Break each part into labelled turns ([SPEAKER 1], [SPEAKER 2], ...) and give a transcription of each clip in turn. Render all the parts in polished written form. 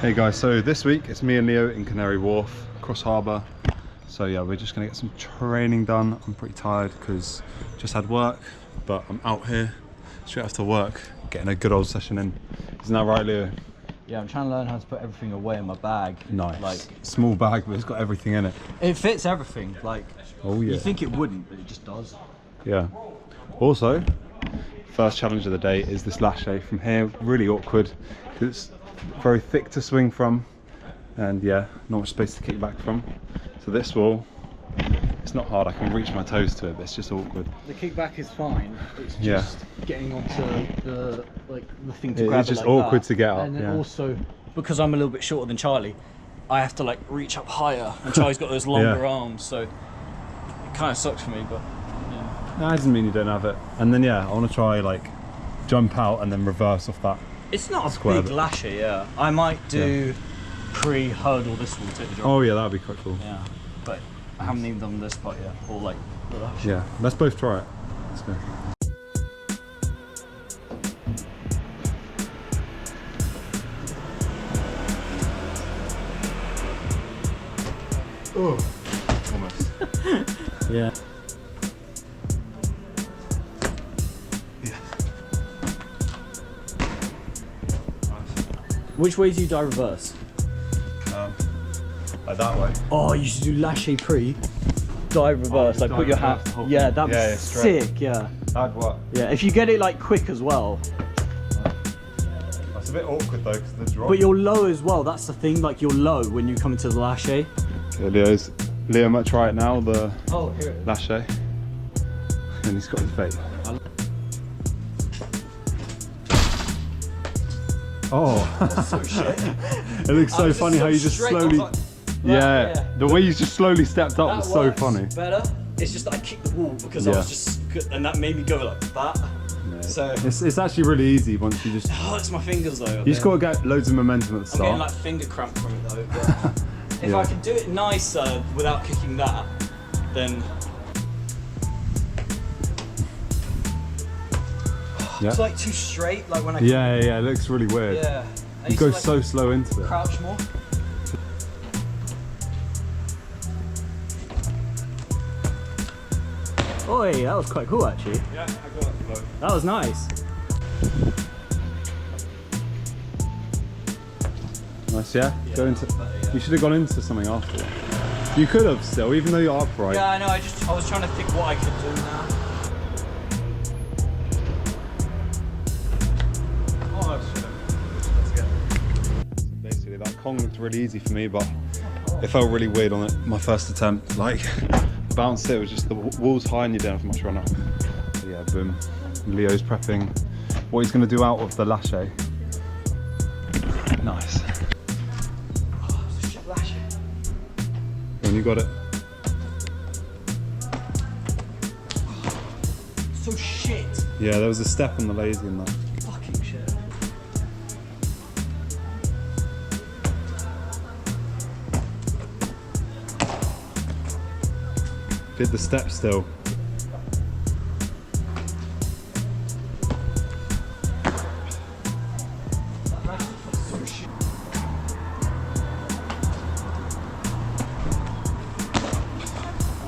[SPEAKER 1] Hey guys, so this week it's me and Leo in Canary Wharf, Cross Harbour. So yeah, we're just gonna get some training done. I'm pretty tired because just had work, but I'm out here straight after work, getting a good old session in. Isn't that right, Leo?
[SPEAKER 2] Yeah, I'm trying to learn how to put everything away in my bag.
[SPEAKER 1] Nice.
[SPEAKER 2] Like,
[SPEAKER 1] small bag, but it's got everything in it.
[SPEAKER 2] it fits everything. Like,
[SPEAKER 1] oh yeah.
[SPEAKER 2] You think it wouldn't, but it just does.
[SPEAKER 1] Yeah. Also, first challenge of the day is this lache from here. Really awkward because it's very thick to swing from, and yeah, not much space to kick back from. So this wall, it's not hard. I can reach my toes to it, but it's just awkward.
[SPEAKER 2] The kickback is fine. It's just getting onto the thing to grab.
[SPEAKER 1] It's just
[SPEAKER 2] like
[SPEAKER 1] awkward
[SPEAKER 2] that.
[SPEAKER 1] to get up.
[SPEAKER 2] And then
[SPEAKER 1] yeah.
[SPEAKER 2] also, because I'm a little bit shorter than Charlie, I have to like reach up higher, and Charlie's got those longer arms, so it kind of sucks for me. But yeah.
[SPEAKER 1] No, that doesn't mean you don't have it. And then yeah, I want to try like jump out and then reverse off that.
[SPEAKER 2] It's not a big lache, yeah. I might do pre-hurdle this one, take the drop.
[SPEAKER 1] Oh yeah, that'd be quite cool.
[SPEAKER 2] Yeah, but I haven't even done this part yet, or like the lache.
[SPEAKER 1] Yeah, let's both try it. Let's go. Oh, almost.
[SPEAKER 2] Yeah. Which way do you die reverse?
[SPEAKER 1] Like that way.
[SPEAKER 2] Oh, you should do lache pre, dive reverse, like put your hat. Yeah, that'd be sick. Yeah.
[SPEAKER 1] That'd work.
[SPEAKER 2] Yeah, if you get it like quick as well.
[SPEAKER 1] That's a bit awkward though, because the drop.
[SPEAKER 2] But you're low as well. That's the thing. Like you're low when you come into the lache.
[SPEAKER 1] Okay, Leo might try it now. The
[SPEAKER 2] here.
[SPEAKER 1] lache, and he's got his bait. Oh,
[SPEAKER 2] That's so shit.
[SPEAKER 1] It looks so funny how you just slowly.
[SPEAKER 2] Like,
[SPEAKER 1] yeah, the way you just slowly stepped up was so funny.
[SPEAKER 2] Better. It's just that I kicked the wall because I was just good, and that made me go like that. Yeah. So
[SPEAKER 1] it's actually really easy once you just.
[SPEAKER 2] Oh, it's my fingers though.
[SPEAKER 1] You just got to get loads of momentum at the start.
[SPEAKER 2] I'm getting like finger cramp from it though. But if I can do it nicer without kicking that, then. It's like too straight, like when I.
[SPEAKER 1] Yeah, it looks really weird.
[SPEAKER 2] Yeah.
[SPEAKER 1] You go so slow into it.
[SPEAKER 2] Crouch more. Oi, that was quite cool actually.
[SPEAKER 1] Yeah, I got it slow.
[SPEAKER 2] That was nice.
[SPEAKER 1] Nice, yeah? Go into. You should have gone into something after. You could have still, even though you're upright.
[SPEAKER 2] Yeah, I know. I was trying to think what I could do now.
[SPEAKER 1] Basically, that Kong looked really easy for me, but it felt really weird on it. My first attempt, like, bounced it was just the wall's high and you don't have much run up. So yeah, boom. Leo's prepping what he's going to do out of the lache. Nice.
[SPEAKER 2] Oh, it's a shit lache.
[SPEAKER 1] When you got it.
[SPEAKER 2] So shit.
[SPEAKER 1] Yeah, there was a step on the lazy in that.
[SPEAKER 2] Fucking shit.
[SPEAKER 1] Did the step still.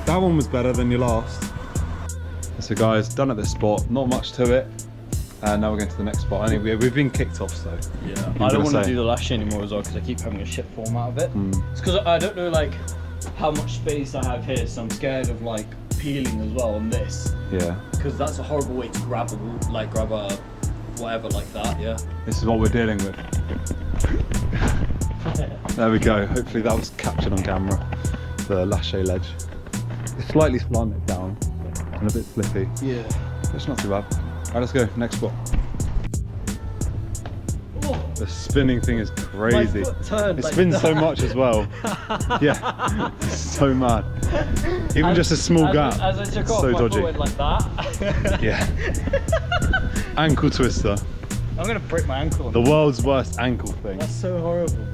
[SPEAKER 1] That one was better than your last. So guys, done at this spot, not much to it. And now we're going to the next spot. Anyway, we've been kicked off, so.
[SPEAKER 2] Yeah, I don't want to do the lache anymore as well because I keep having a shit form out of it. It's because I don't know like how much space I have here, so I'm scared of like peeling as well on this.
[SPEAKER 1] Yeah.
[SPEAKER 2] Because that's a horrible way to grab a whatever like that. Yeah.
[SPEAKER 1] This is what we're dealing with. There we go. Hopefully that was captured on camera. The lache ledge. It's slightly slanted down and a bit slippy.
[SPEAKER 2] Yeah.
[SPEAKER 1] It's not too bad. Alright, let's go. Next spot.
[SPEAKER 2] Oh.
[SPEAKER 1] The spinning thing is crazy.
[SPEAKER 2] My foot turned
[SPEAKER 1] it
[SPEAKER 2] like
[SPEAKER 1] spins
[SPEAKER 2] that.
[SPEAKER 1] so much as well. Yeah, it's so mad. Even just a small gap.
[SPEAKER 2] As I took off,
[SPEAKER 1] so
[SPEAKER 2] my
[SPEAKER 1] dodgy.
[SPEAKER 2] foot went like that.
[SPEAKER 1] Yeah. Ankle twister.
[SPEAKER 2] I'm gonna break my ankle.
[SPEAKER 1] The world's worst ankle thing.
[SPEAKER 2] That's so horrible.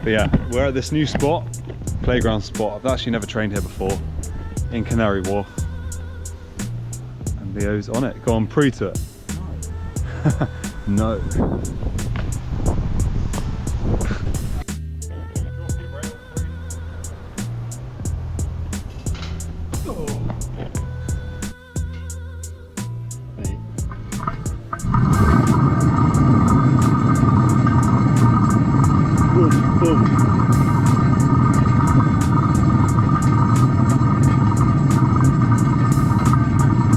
[SPEAKER 1] But yeah, we're at this new spot, playground spot. I've actually never trained here before, in Canary Wharf. And Leo's on it. Go on, pre to it. No. Boom.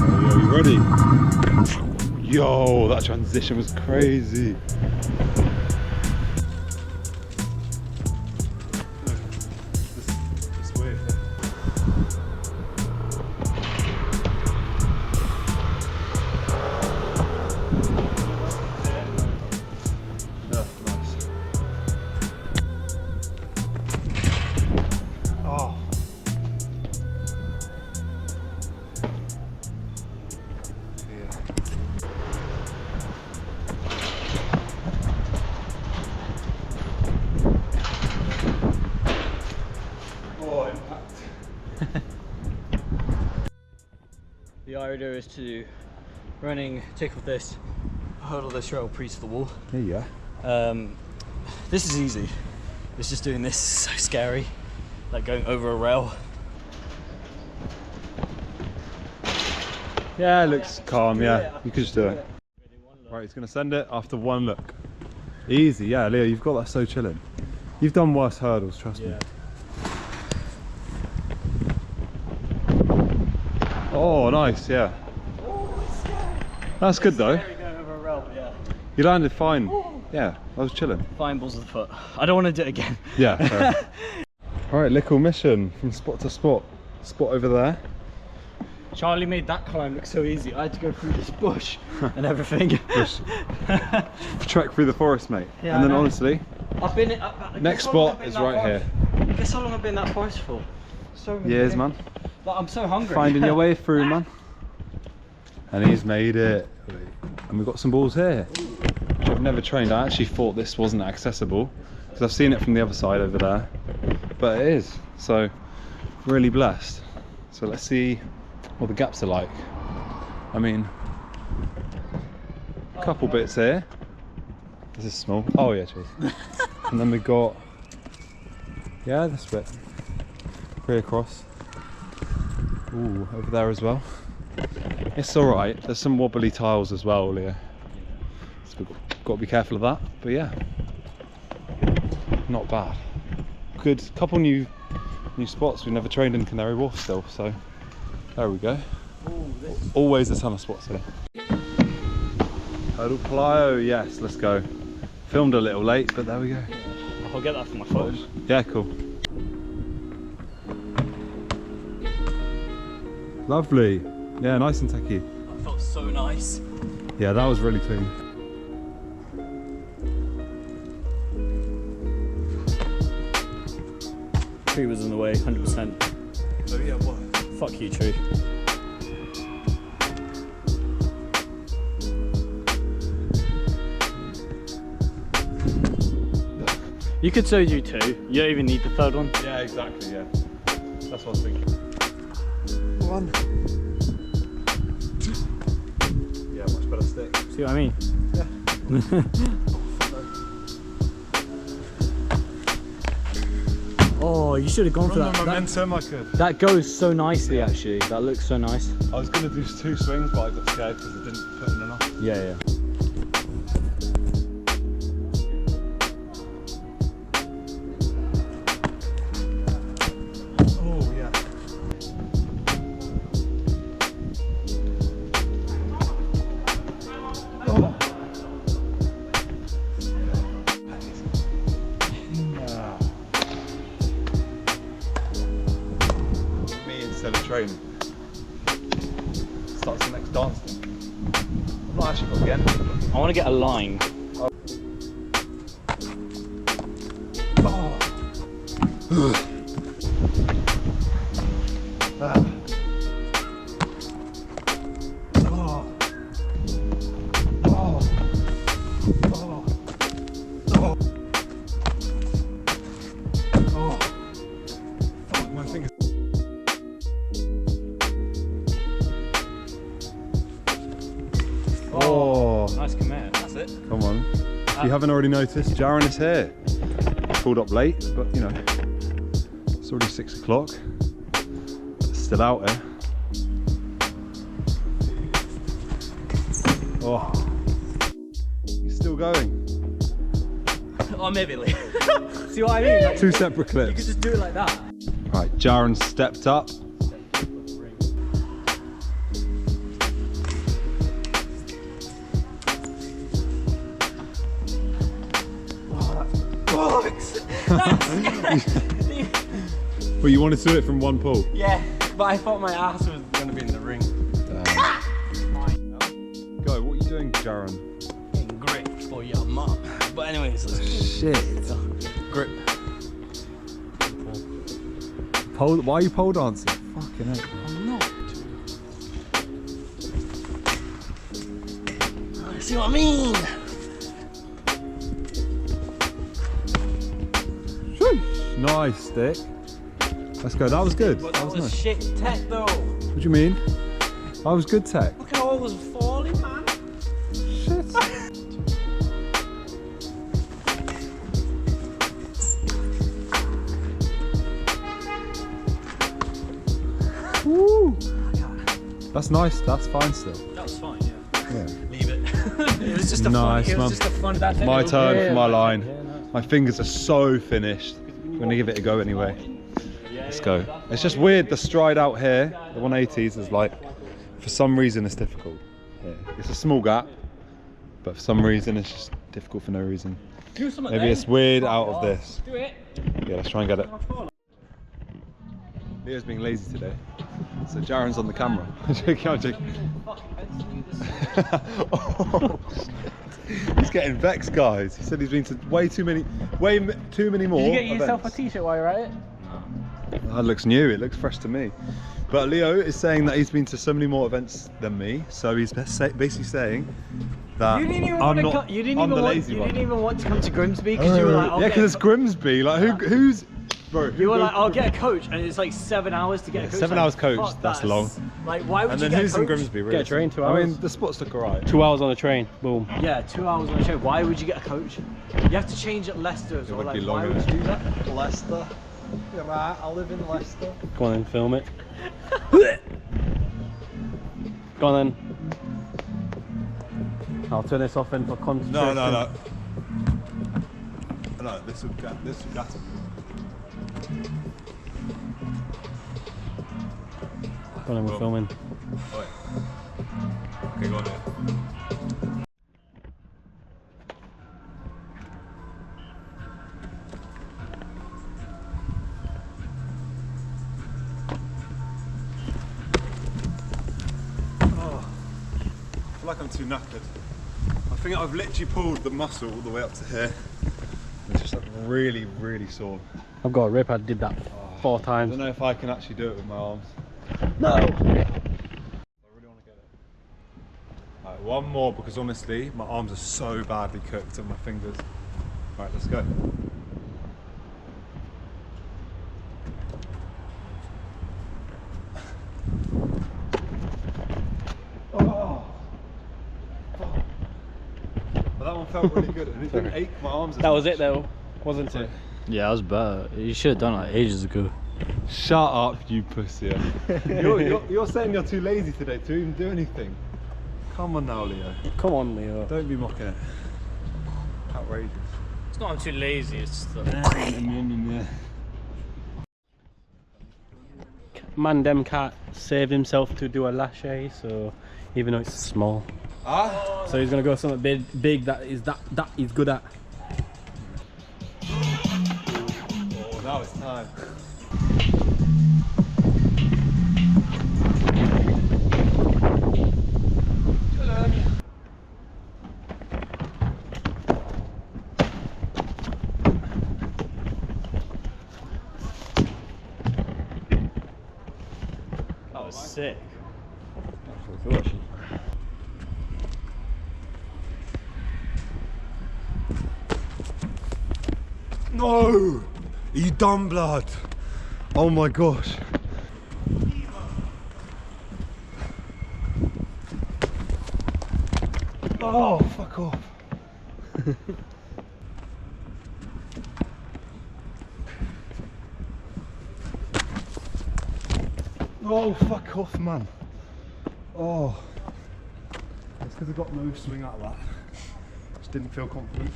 [SPEAKER 1] Oh, yo, you ready? Yo, that transition was crazy. It's weird. Yeah, nice. Oh. Oh, impact.
[SPEAKER 2] The idea is to take off this, hurdle this rail pre to the wall.
[SPEAKER 1] There you go.
[SPEAKER 2] This is easy. It's just doing this so scary, like going over a rail.
[SPEAKER 1] Yeah, it looks calm, yeah. You could just do it. Right, he's going to send it after one look. Easy, yeah, Leo, you've got that so chilling. You've done worse hurdles, trust me. Oh, nice, yeah. That's good though.
[SPEAKER 2] Going over a rail, yeah.
[SPEAKER 1] You landed fine. Yeah, I was chilling.
[SPEAKER 2] Fine balls of the foot. I don't want to do it again.
[SPEAKER 1] Yeah. Alright, little mission from spot to spot. Spot over there.
[SPEAKER 2] Charlie made that climb look so easy. I had to go through this bush and everything.
[SPEAKER 1] Trek through the forest, mate.
[SPEAKER 2] Yeah,
[SPEAKER 1] and then
[SPEAKER 2] I know.
[SPEAKER 1] honestly, next spot is right here.
[SPEAKER 2] Guess how long I've been in that forest for? So many
[SPEAKER 1] Years,
[SPEAKER 2] days.
[SPEAKER 1] man.
[SPEAKER 2] Like, I'm so hungry.
[SPEAKER 1] Finding your way through, man. And he's made it. And we've got some balls here, which I've never trained. I actually thought this wasn't accessible because I've seen it from the other side over there, but it is. So really blessed. So let's see what the gaps are like. I mean, a couple bits here. This is small. Oh yeah, cheers. And then we've got, yeah, this bit. Pretty across. Ooh, over there as well. It's alright. There's some wobbly tiles as well, Leo. So we've got to be careful of that. But yeah, not bad. Good couple new spots. We've never trained in Canary Wharf still, so there we go. Always a ton of spots here. Hurdle plyo, yes, let's go. Filmed a little late, but there we go.
[SPEAKER 2] I'll get that for my photos.
[SPEAKER 1] Yeah, cool. Lovely. Yeah, nice and techie.
[SPEAKER 2] That felt so nice.
[SPEAKER 1] Yeah, that was really clean.
[SPEAKER 2] Tree was in the way, 100%.
[SPEAKER 1] Oh yeah, what?
[SPEAKER 2] Fuck you, tree. You could so do two. You don't even need the third one.
[SPEAKER 1] Yeah, exactly, yeah. That's what I was thinking. One. Yeah, much better stick.
[SPEAKER 2] See what I mean?
[SPEAKER 1] Yeah.
[SPEAKER 2] Oh, you should have gone for that.
[SPEAKER 1] Momentum, I could.
[SPEAKER 2] That goes so nicely, actually. That looks so nice.
[SPEAKER 1] I was going to do 2 swings, but I got scared because I didn't put in enough.
[SPEAKER 2] Yeah, yeah.
[SPEAKER 1] Oh, yeah. Oh. Me instead of training. Starts the next dance thing. I'm not actually got again.
[SPEAKER 2] I want to get a line.
[SPEAKER 1] Oh. Ah. Oh. Oh. Oh. Oh. Oh. Fuck, my fingers. Oh.
[SPEAKER 2] Nice command. That's it.
[SPEAKER 1] Come on. If you haven't already noticed, Jaron is here. Pulled up late, but you know, it's already 6 o'clock. Still out here. Oh, he's still going.
[SPEAKER 2] or maybe Lee. See what I mean? Like,
[SPEAKER 1] Two separate clips.
[SPEAKER 2] You could just do it like that.
[SPEAKER 1] Right, Jaron stepped up. Well, you wanted to do it from one pull?
[SPEAKER 2] Yeah, but I thought my ass was going to be in the ring.
[SPEAKER 1] Go, what are you doing, Jaron?
[SPEAKER 2] Grip for your mum. But anyways, let's
[SPEAKER 1] Shit.
[SPEAKER 2] grip.
[SPEAKER 1] Pole, why are you pole dancing? Fucking hell.
[SPEAKER 2] I'm not. See what I mean?
[SPEAKER 1] Nice stick. Let's go. That was good.
[SPEAKER 2] But that was
[SPEAKER 1] nice.
[SPEAKER 2] shit tech though.
[SPEAKER 1] What do you mean? That was good tech.
[SPEAKER 2] Look at all was falling, man.
[SPEAKER 1] Shit. Woo. That's nice. That's fine still.
[SPEAKER 2] That was fine, yeah.
[SPEAKER 1] Yeah.
[SPEAKER 2] Leave it. It was just a
[SPEAKER 1] Nice,
[SPEAKER 2] fun. It
[SPEAKER 1] man.
[SPEAKER 2] was just a fun. That's
[SPEAKER 1] My
[SPEAKER 2] it.
[SPEAKER 1] turn
[SPEAKER 2] Yeah,
[SPEAKER 1] for my
[SPEAKER 2] yeah,
[SPEAKER 1] line.
[SPEAKER 2] yeah, nice.
[SPEAKER 1] My fingers are so finished. I'm gonna give it a go anyway. Let's go. It's just weird. The stride out here, the 180s, is like, for some reason, it's difficult. Yeah. It's a small gap, but for some reason, it's just difficult for no reason.
[SPEAKER 2] Do something
[SPEAKER 1] Maybe
[SPEAKER 2] then.
[SPEAKER 1] it's weird out of this.
[SPEAKER 2] Do it.
[SPEAKER 1] Yeah, let's try and get it. Leo's being lazy today, so Jaron's on the camera. I'm joking. Oh, he's getting vexed, guys. He said he's been to way too many more.
[SPEAKER 2] Did you get yourself a
[SPEAKER 1] events.
[SPEAKER 2] t-shirt while you're at it?
[SPEAKER 1] That looks new. It looks fresh to me. But Leo is saying that he's been to so many more events than me, so he's basically saying that
[SPEAKER 2] You didn't even
[SPEAKER 1] I'm
[SPEAKER 2] want to
[SPEAKER 1] not.
[SPEAKER 2] come. You didn't
[SPEAKER 1] I'm
[SPEAKER 2] even
[SPEAKER 1] the
[SPEAKER 2] want.
[SPEAKER 1] lazy
[SPEAKER 2] You
[SPEAKER 1] one.
[SPEAKER 2] didn't even want to come to Grimsby because you were like, I'll
[SPEAKER 1] yeah,
[SPEAKER 2] get
[SPEAKER 1] because
[SPEAKER 2] a
[SPEAKER 1] it's Grimsby. Like who's, bro?
[SPEAKER 2] You were like, I'll get a coach, and it's like 7 hours to get a coach.
[SPEAKER 1] 7
[SPEAKER 2] like,
[SPEAKER 1] hours coach,
[SPEAKER 2] fuck,
[SPEAKER 1] that's long.
[SPEAKER 2] Like, why would
[SPEAKER 1] And
[SPEAKER 2] you
[SPEAKER 1] then
[SPEAKER 2] get
[SPEAKER 1] who's
[SPEAKER 2] a
[SPEAKER 1] in
[SPEAKER 2] coach?
[SPEAKER 1] Grimsby? Really?
[SPEAKER 3] Get a train, 2
[SPEAKER 1] I
[SPEAKER 3] hours.
[SPEAKER 1] mean, the spots look alright.
[SPEAKER 3] 2 hours on the train, boom.
[SPEAKER 2] Yeah, 2 hours on the train. Why would you get a coach? You have to change at Leicester as well.
[SPEAKER 1] would
[SPEAKER 2] Like,
[SPEAKER 1] be
[SPEAKER 2] why
[SPEAKER 1] longer.
[SPEAKER 2] would you do that?
[SPEAKER 4] Leicester. You're right, I live in Leicester.
[SPEAKER 3] Go on then, film it. Go on then. I'll turn this off then for concentration.
[SPEAKER 1] No, this would get him.
[SPEAKER 3] Go on then, we're filming.
[SPEAKER 1] Okay, go on then. I feel like I'm too knackered. I think I've literally pulled the muscle all the way up to here. It's just like really, really sore.
[SPEAKER 3] I've got a rip, I did that 4
[SPEAKER 1] I
[SPEAKER 3] times.
[SPEAKER 1] don't know if I can actually do it with my arms.
[SPEAKER 3] No!
[SPEAKER 1] I really want to get it. Alright, one more because honestly, my arms are so badly cooked and my fingers. Alright, let's go. Oh. But that one felt really good. And it didn't ache my arms.
[SPEAKER 3] That was it though, wasn't it?
[SPEAKER 2] Yeah, that was better. You should have done that ages ago.
[SPEAKER 1] Shut up, you pussy. You're saying you're too lazy today to even do anything. Come on now, Leo.
[SPEAKER 3] Come on, Leo.
[SPEAKER 1] Don't be mocking it. Outrageous.
[SPEAKER 2] It's not I'm too lazy, it's just that.
[SPEAKER 3] Man, them cat saved himself to do a lache, so even though it's small.
[SPEAKER 1] Ah?
[SPEAKER 3] So he's gonna go something big that he's good at.
[SPEAKER 1] Oh, now it's time.
[SPEAKER 2] That was sick.
[SPEAKER 1] No! You dumb blood! Oh my gosh. Oh, fuck off. Oh, fuck off, man. Oh. It's because I got no swing out of that. Just didn't feel confident.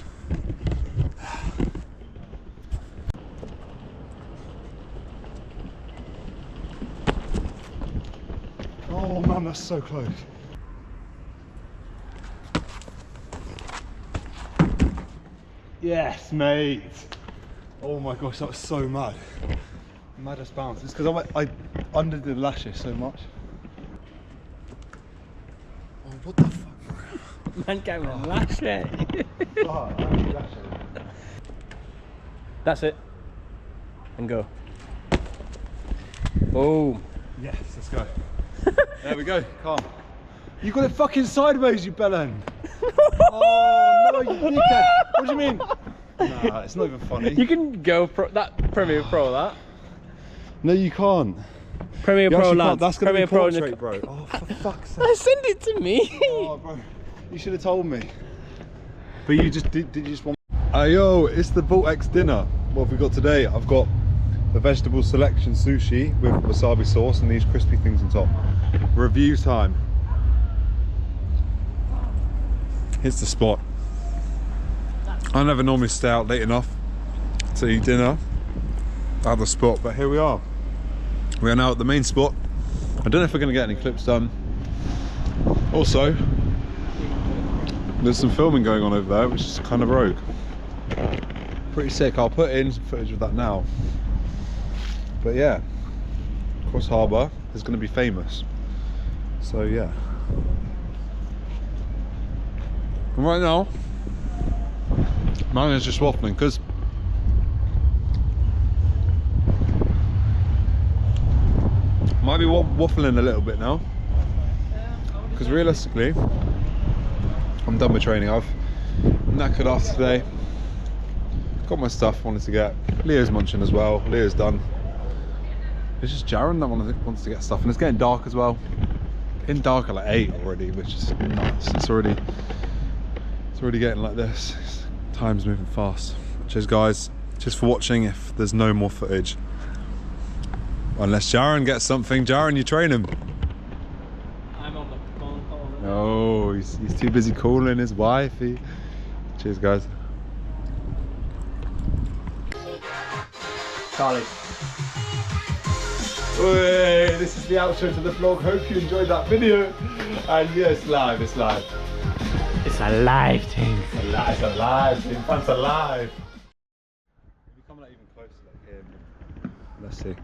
[SPEAKER 1] on, that's so close. Yes, mate. Oh my gosh, that was so mad. Maddest bounce. It's because I undid the lashes so much. Oh, what the fuck?
[SPEAKER 3] Man going lache.
[SPEAKER 1] Oh, lashes.
[SPEAKER 3] That's it. And go. Boom.
[SPEAKER 1] Yes, let's go. There we go, calm. You got it fucking sideways, you bellend. Oh no, you dickhead. What do you mean? Nah, it's not even funny.
[SPEAKER 3] You can go pro that Premiere Pro that.
[SPEAKER 1] No, you can't.
[SPEAKER 3] Premiere
[SPEAKER 1] You
[SPEAKER 3] Pro
[SPEAKER 1] actually
[SPEAKER 3] lads.
[SPEAKER 1] can't. That's gonna
[SPEAKER 3] Premiere
[SPEAKER 1] be
[SPEAKER 3] Pro
[SPEAKER 1] portrait, bro. Oh, for fuck's sake.
[SPEAKER 3] Send it to me.
[SPEAKER 1] Oh, bro, you should have told me. But you just did you just want? Yo, it's the Vortex dinner. What have we got today? I've got a vegetable selection sushi with wasabi sauce and these crispy things on top. Review time. Here's the spot. I never normally stay out late enough to eat dinner at the spot, but here we are. We are now at the main spot. I don't know if we're going to get any clips done. Also, there's some filming going on over there, which is kind of rogue. Pretty sick. I'll put in some footage of that now. But yeah, Cross Harbour is going to be famous. So yeah. And right now, mine is just waffling because might be waffling a little bit now. Because realistically, I'm done with training. I've knackered after today. Got my stuff wanted to get. Leo's munching as well. Leo's done. It's just Jaron that wants to get stuff, and it's getting dark as well. Getting dark at like 8 already, which is nuts. It's already getting like this. Time's moving fast. Cheers guys, just for watching. If there's no more footage, unless Jaron gets something. Jaron, you train him.
[SPEAKER 3] I'm on the phone call.
[SPEAKER 1] Oh, he's too busy calling his wifey. Cheers guys.
[SPEAKER 3] Charlie.
[SPEAKER 1] Hey, this is the outro to the vlog. Hope you enjoyed that video. And yeah, it's live, it's live.
[SPEAKER 3] It's a live thing.
[SPEAKER 1] It's alive, the infant's alive. If you come like even closer, like here, let's see.